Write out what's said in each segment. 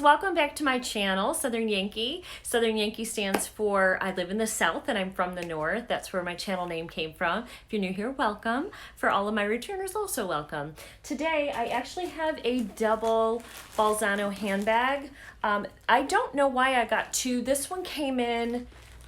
welcome back to my channel, Southern Yankee. Southern Yankee stands for I live in the South and I'm from the North. That's where my channel name came from. If you're new here, welcome. For all of my returners, also welcome. Today, I actually have a double Bolzano handbag. I don't know why I got two. This one came in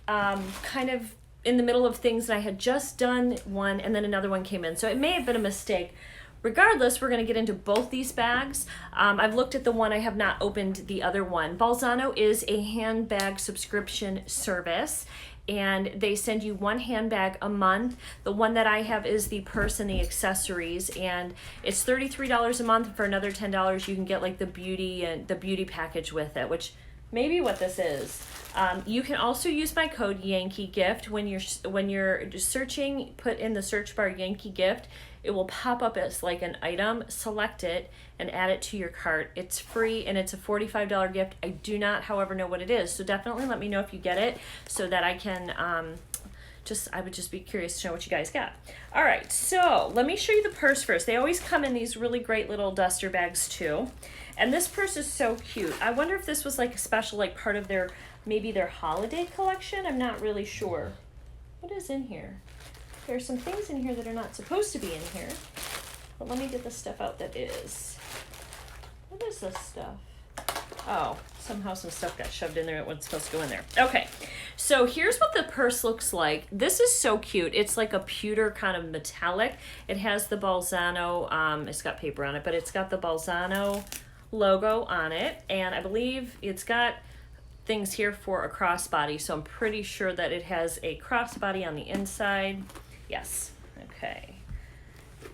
kind of in the middle of things, and I had just done one and then another one came in. So it may have been a mistake. Regardless, we're going to get into both these bags. I've looked at the one, I have not opened the other one. Bolzano is a handbag subscription service, and they send you one handbag a month. The one that I have is the purse and the accessories, and it's $33 a month. For another $10, you can get like the beauty package with it, which may be what this is. You can also use my code Yankeegift when you're searching. Put in the search bar Yankeegift. It will pop up as like an item. Select it and add it to your cart. It's free and it's a $45 gift. I do not, however, know what it is, so definitely let me know if you get it so that I can I would just be curious to know what you guys got. All right, so let me show you the purse first. They always come in these really great little duster bags too. And this purse is so cute. I wonder if this was like a special, like part of maybe their holiday collection. I'm not really sure. What is in here? There's some things in here that are not supposed to be in here. But let me get the stuff out that is. What is this stuff? Oh, somehow some stuff got shoved in there that wasn't supposed to go in there. Okay, so here's what the purse looks like. This is so cute. It's like a pewter kind of metallic. It has the Bolzano, it's got paper on it, but it's got the Bolzano logo on it. And I believe it's got things here for a crossbody, so I'm pretty sure that it has a crossbody on the inside. Yes, okay.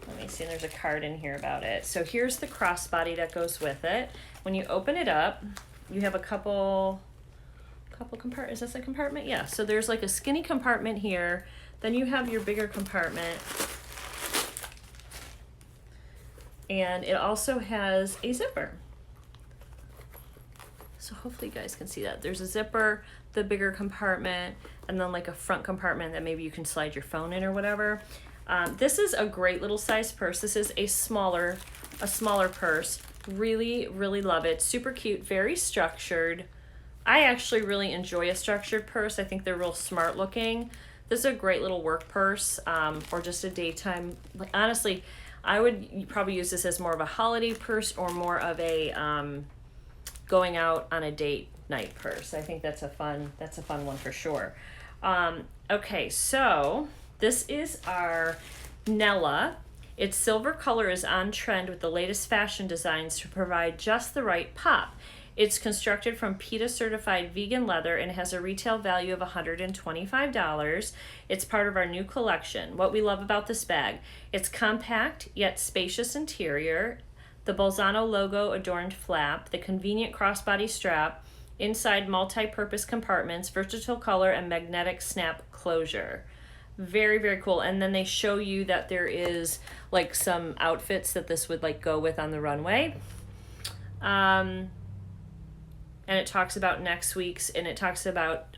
Let me see, there's a card in here about it. So here's the crossbody that goes with it. When you open it up, you have a couple compartments. Is this a compartment? Yeah, so there's like a skinny compartment here. Then you have your bigger compartment. And it also has a zipper. So hopefully you guys can see that. There's a zipper, the bigger compartment, and then like a front compartment that maybe you can slide your phone in or whatever. This is a great little size purse. This is a smaller purse. Really, really love it. Super cute, very structured. I actually really enjoy a structured purse. I think they're real smart looking. This is a great little work purse, or just a daytime. Like, honestly, I would probably use this as more of a holiday purse or more of a going out on a date night purse. I think that's a fun one for sure. Okay, so this is our Nella. Its silver color is on trend with the latest fashion designs to provide just the right pop. It's constructed from PETA certified vegan leather and has a retail value of $125. It's part of our new collection. What we love about this bag, it's compact yet spacious interior, the Bolzano logo adorned flap, the convenient crossbody strap, inside multi-purpose compartments, versatile color, and magnetic snap closure. Very, very cool. And then they show you that there is like some outfits that this would like go with on the runway. And it talks about next week's, and it talks about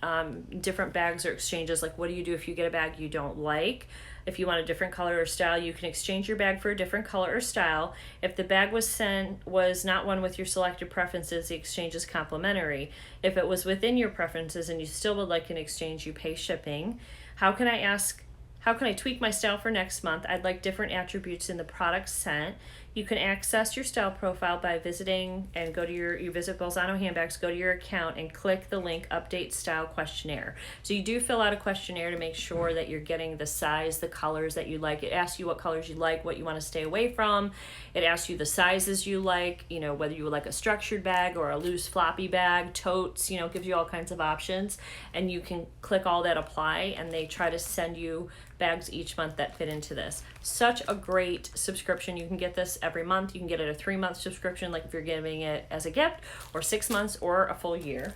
different bags or exchanges. Like, what do you do if you get a bag you don't like? If you want a different color or style, you can exchange your bag for a different color or style. If the bag was not one with your selected preferences, the exchange is complimentary. If it was within your preferences and you still would like an exchange, you pay shipping. How can I tweak my style for next month? I'd like different attributes in the product sent. You can access your style profile by visiting and you visit Bolzano Handbags, go to your account and click the link Update Style Questionnaire. So you do fill out a questionnaire to make sure that you're getting the size, the colors that you like. It asks you what colors you like, what you want to stay away from. It asks you the sizes you like, whether you would like a structured bag or a loose floppy bag, totes, gives you all kinds of options. And you can click all that apply, and they try to send you bags each month that fit into this. Such a great subscription. You can get this every month. You can get it a 3-month subscription, like if you're giving it as a gift, or 6 months, or a full year.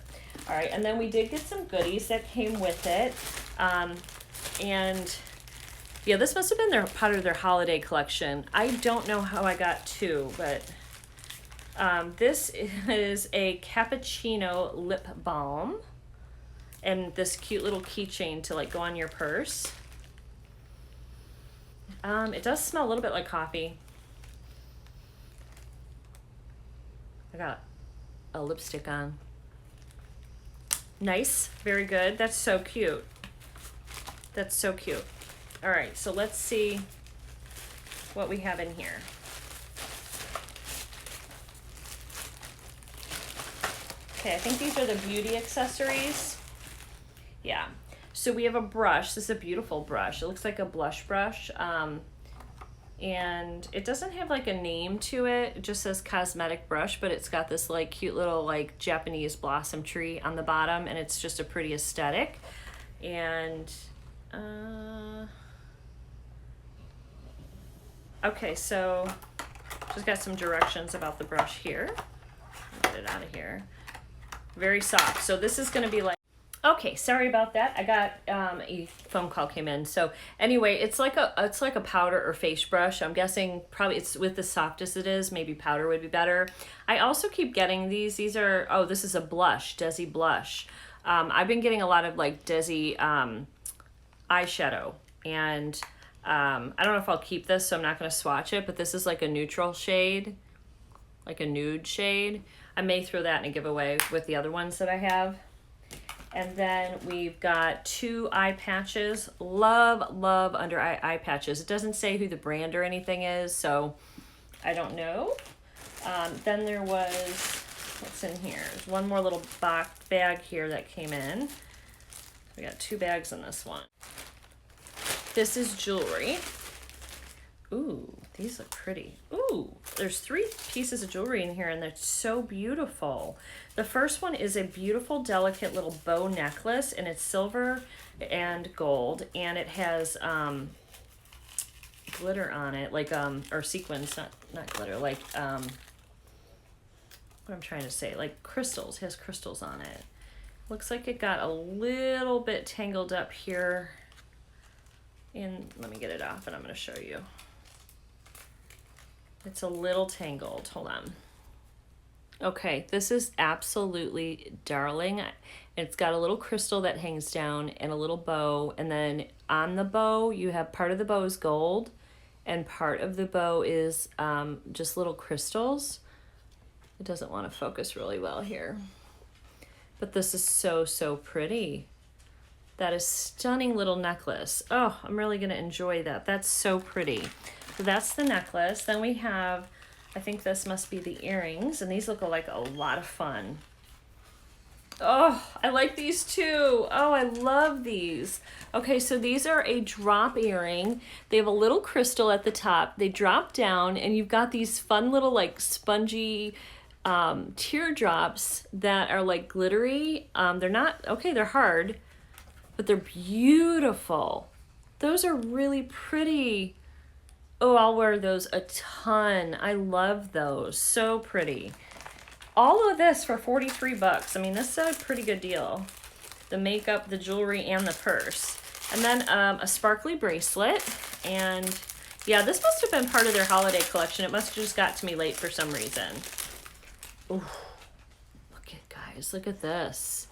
All right, and then we did get some goodies that came with it. And yeah, this must have been part of their holiday collection. I don't know how I got two, but this is a cappuccino lip balm, and this cute little keychain to like go on your purse. It does smell a little bit like coffee. I got a lipstick on. Nice, very good. That's so cute. That's so cute. All right, so let's see what we have in here. Okay, I think these are the beauty accessories. Yeah, so we have a brush. This is a beautiful brush. It looks like a blush brush. And it doesn't have like a name to it. It just says cosmetic brush, but it's got this like cute little like Japanese blossom tree on the bottom, and it's just a pretty aesthetic. And okay, so just got some directions about the brush here. Get it out of here. Very soft. So this is gonna be like, okay, sorry about that. I got a phone call came in. So anyway, it's like a powder or face brush. I'm guessing probably it's with the softest it is. Maybe powder would be better. I also keep getting these. These are, oh, this is a blush, Desi blush. I've been getting a lot of like Desi eyeshadow, and I don't know if I'll keep this, so I'm not going to swatch it, but this is like a neutral shade, like a nude shade. I may throw that in a giveaway with the other ones that I have. And then we've got 2 eye patches. Love under eye patches. It doesn't say who the brand or anything is, so I don't know. Then there was, what's in here? There's one more little bag here that came in. We got 2 bags in this one. This is jewelry. Ooh, these look pretty. Ooh, there's 3 pieces of jewelry in here, and they're so beautiful. The first one is a beautiful, delicate little bow necklace, and it's silver and gold, and it has glitter on it, like or sequins, not glitter, like what I'm trying to say, like crystals. It has crystals on it. Looks like it got a little bit tangled up here. And let me get it off, and I'm going to show you. It's a little tangled. Hold on. Okay, this is absolutely darling. It's got a little crystal that hangs down and a little bow, and then on the bow you have part of the bow is gold and part of the bow is just little crystals. It doesn't want to focus really well here, but this is so pretty. That is stunning little necklace. Oh, I'm really going to enjoy that. That's so pretty. So that's the necklace. Then we have, I think this must be the earrings, and these look like a lot of fun. Oh, I like these too. Oh, I love these. Okay, so these are a drop earring. They have a little crystal at the top. They drop down, and you've got these fun little like spongy teardrops that are like glittery. They're not, okay, they're hard, but they're beautiful. Those are really pretty. Oh, I'll wear those a ton. I love those. So pretty. All of this for 43 bucks. I mean, this is a pretty good deal. The makeup, the jewelry, and the purse. And then a sparkly bracelet. And yeah, this must have been part of their holiday collection. It must have just got to me late for some reason. Ooh, look at guys, look at this.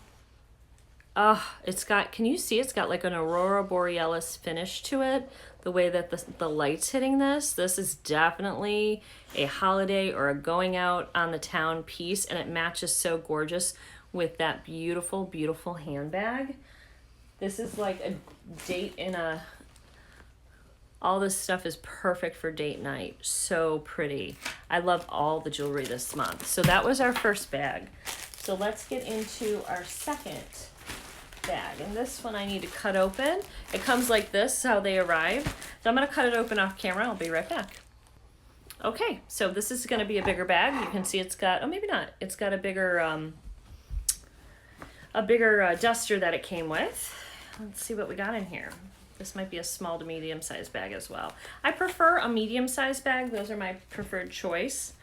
It's got, can you see it's got like an Aurora Borealis finish to it? The way that the light's hitting this is definitely a holiday or a going out on the town piece, and it matches so gorgeous with that beautiful, beautiful handbag. This is like a date in a, all this stuff is perfect for date night. So pretty. I love all the jewelry this month. So that was our first bag. So let's get into our second bag, and this one I need to cut open. It comes like this, how they arrive. So I'm going to cut it open off camera. I'll be right back. Okay, so this is going to be a bigger bag. You can see it's got, oh maybe not, it's got a bigger duster that it came with. Let's see what we got in here. This might be a small to medium sized bag as well. I prefer a medium sized bag. Those are my preferred choice.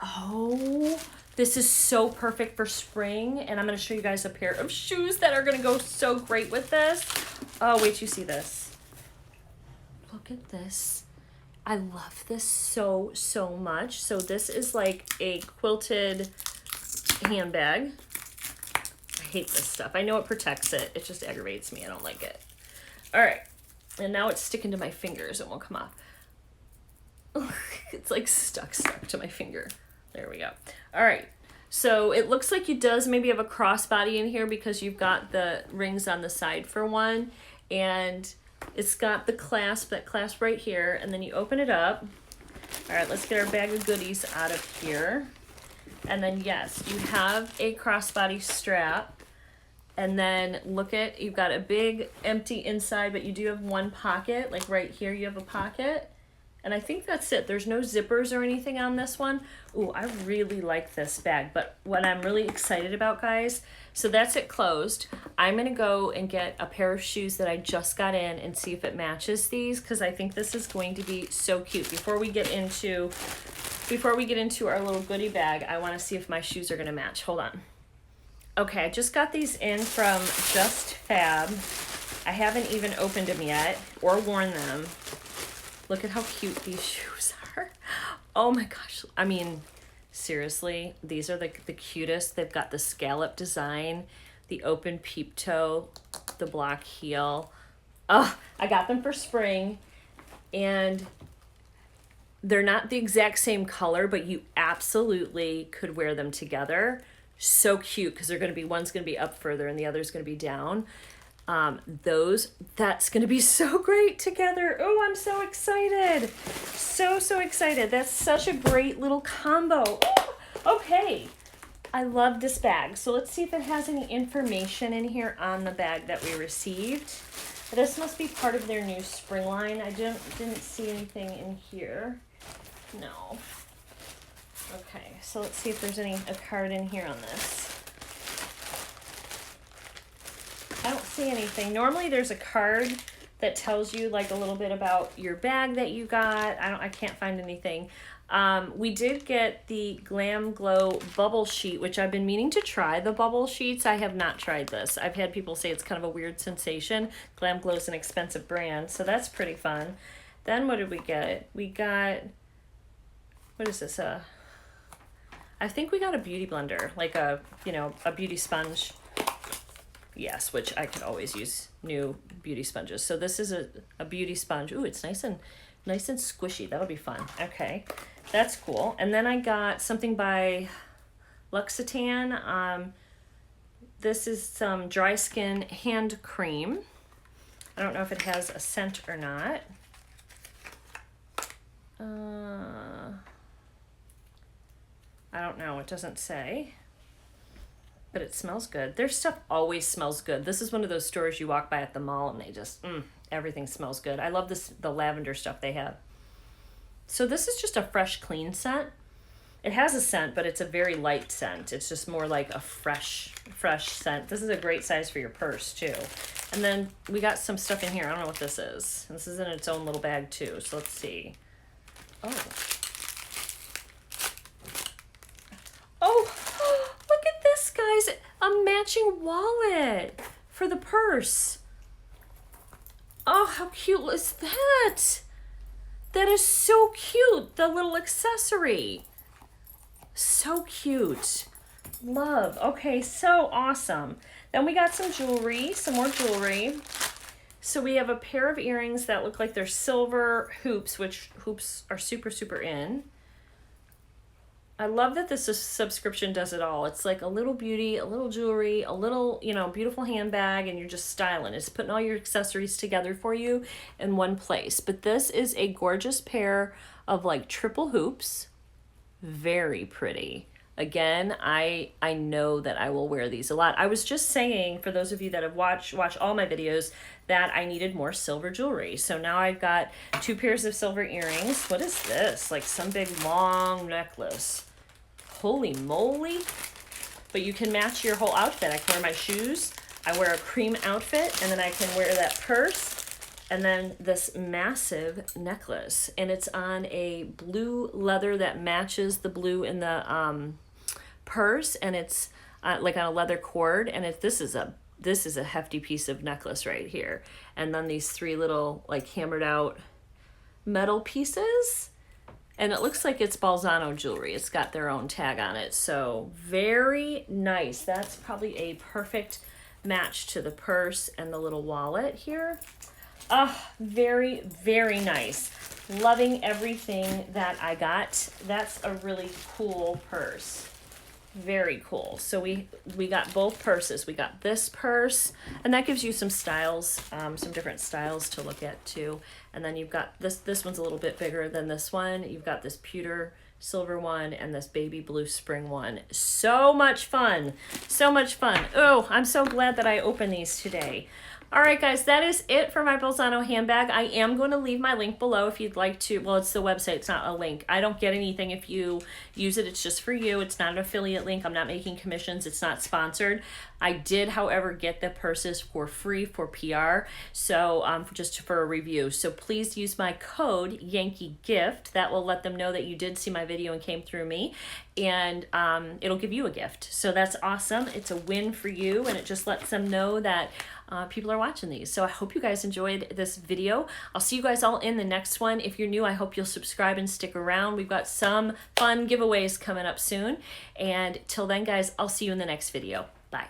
Oh, this is so perfect for spring, and I'm going to show you guys a pair of shoes that are going to go so great with this. Oh, wait till you see this. Look at this. I love this so much. So this is like a quilted handbag. I hate this stuff. I know it protects it. It just aggravates me. I don't like it. All right. And now it's sticking to my fingers. It won't come off. It's like stuck to my finger. There we go. All right. So it looks like it does maybe have a crossbody in here because you've got the rings on the side for one. And it's got the clasp, that clasp right here. And then you open it up. All right, let's get our bag of goodies out of here. And then yes, you have a crossbody strap. And then look at, you've got a big empty inside, but you do have one pocket, like right here you have a pocket. And I think that's it. There's no zippers or anything on this one. Ooh, I really like this bag, but what I'm really excited about, guys, so that's it closed. I'm gonna go and get a pair of shoes that I just got in and see if it matches these, because I think this is going to be so cute. Before we get into our little goodie bag, I wanna see if my shoes are gonna match. Hold on. Okay, I just got these in from Just Fab. I haven't even opened them yet or worn them. Look at how cute these shoes are. Oh my gosh. I mean, seriously, these are the cutest. They've got the scallop design, the open peep toe, the block heel. Oh, I got them for spring, and they're not the exact same color, but you absolutely could wear them together. So cute, because they're going to be, one's going to be up further and the other's going to be down. That's going to be so great together. Oh, I'm so excited. So excited. That's such a great little combo. Oh, okay. I love this bag. So let's see if it has any information in here on the bag that we received. This must be part of their new spring line. I didn't see anything in here. No. Okay, so let's see if there's a card in here on this. I don't see anything. Normally there's a card that tells you like a little bit about your bag that you got. I can't find anything. We did get the Glam Glow bubble sheet, which I've been meaning to try the bubble sheets. I have not tried this. I've had people say it's kind of a weird sensation. Glam Glow is an expensive brand, so that's pretty fun. Then what did we get? We got, what is this? I think we got a beauty blender, like a beauty sponge. Yes, which I could always use new beauty sponges. So this is a beauty sponge. Ooh, it's nice and squishy. That'll be fun. Okay, that's cool. And then I got something by L'Occitane. This is some dry skin hand cream. I don't know if it has a scent or not. I don't know, it doesn't say, but it smells good. Their stuff always smells good. This is one of those stores you walk by at the mall and they just, everything smells good. I love the lavender stuff they have. So this is just a fresh, clean scent. It has a scent, but it's a very light scent. It's just more like a fresh scent. This is a great size for your purse too. And then we got some stuff in here. I don't know what this is. This is in its own little bag too, so let's see. Oh, look at this, guys. A matching wallet for the purse. Oh, how cute is that? That is so cute. The little accessory. So cute. Love. Okay, so awesome. Then we got some jewelry, some more jewelry. So we have a pair of earrings that look like they're silver hoops, which hoops are super in. I love that this subscription does it all. It's like a little beauty, a little jewelry, a little, beautiful handbag, and you're just styling. It's putting all your accessories together for you in one place. But this is a gorgeous pair of like triple hoops. Very pretty. Again, I know that I will wear these a lot. I was just saying, for those of you that have watched all my videos, that I needed more silver jewelry. So now I've got 2 pairs of silver earrings. What is this? Like some big long necklace. Holy moly. But you can match your whole outfit. I can wear my shoes. I wear a cream outfit, and then I can wear that purse, and then this massive necklace. And it's on a blue leather that matches the blue in the purse, and it's like on a leather cord, and this is a hefty piece of necklace right here. And then these 3 little like hammered out metal pieces, and it looks like it's Bolzano jewelry. It's got their own tag on it, so very nice. That's probably a perfect match to the purse and the little wallet here. Very nice. Loving everything that I got. That's a really cool purse. Very cool. So we got both purses. We got this purse, and that gives you some styles, some different styles to look at too. And then you've got this one's a little bit bigger than this one. You've got this pewter silver one and this baby blue spring one. So much fun. So much fun. Oh, I'm so glad that I opened these today. All right, guys, that is it for my Bolzano handbag. I am going to leave my link below if you'd like to. Well, it's the website. It's not a link. I don't get anything if you use it. It's just for you. It's not an affiliate link. I'm not making commissions. It's not sponsored. I did, however, get the purses for free for PR, so just for a review. So please use my code Yankeegift. That will let them know that you did see my video and came through me, and it'll give you a gift. So that's awesome. It's a win for you, and it just lets them know that people are watching these. So I hope you guys enjoyed this video. I'll see you guys all in the next one. If you're new, I hope you'll subscribe and stick around. We've got some fun giveaways coming up soon. And till then, guys, I'll see you in the next video. Bye.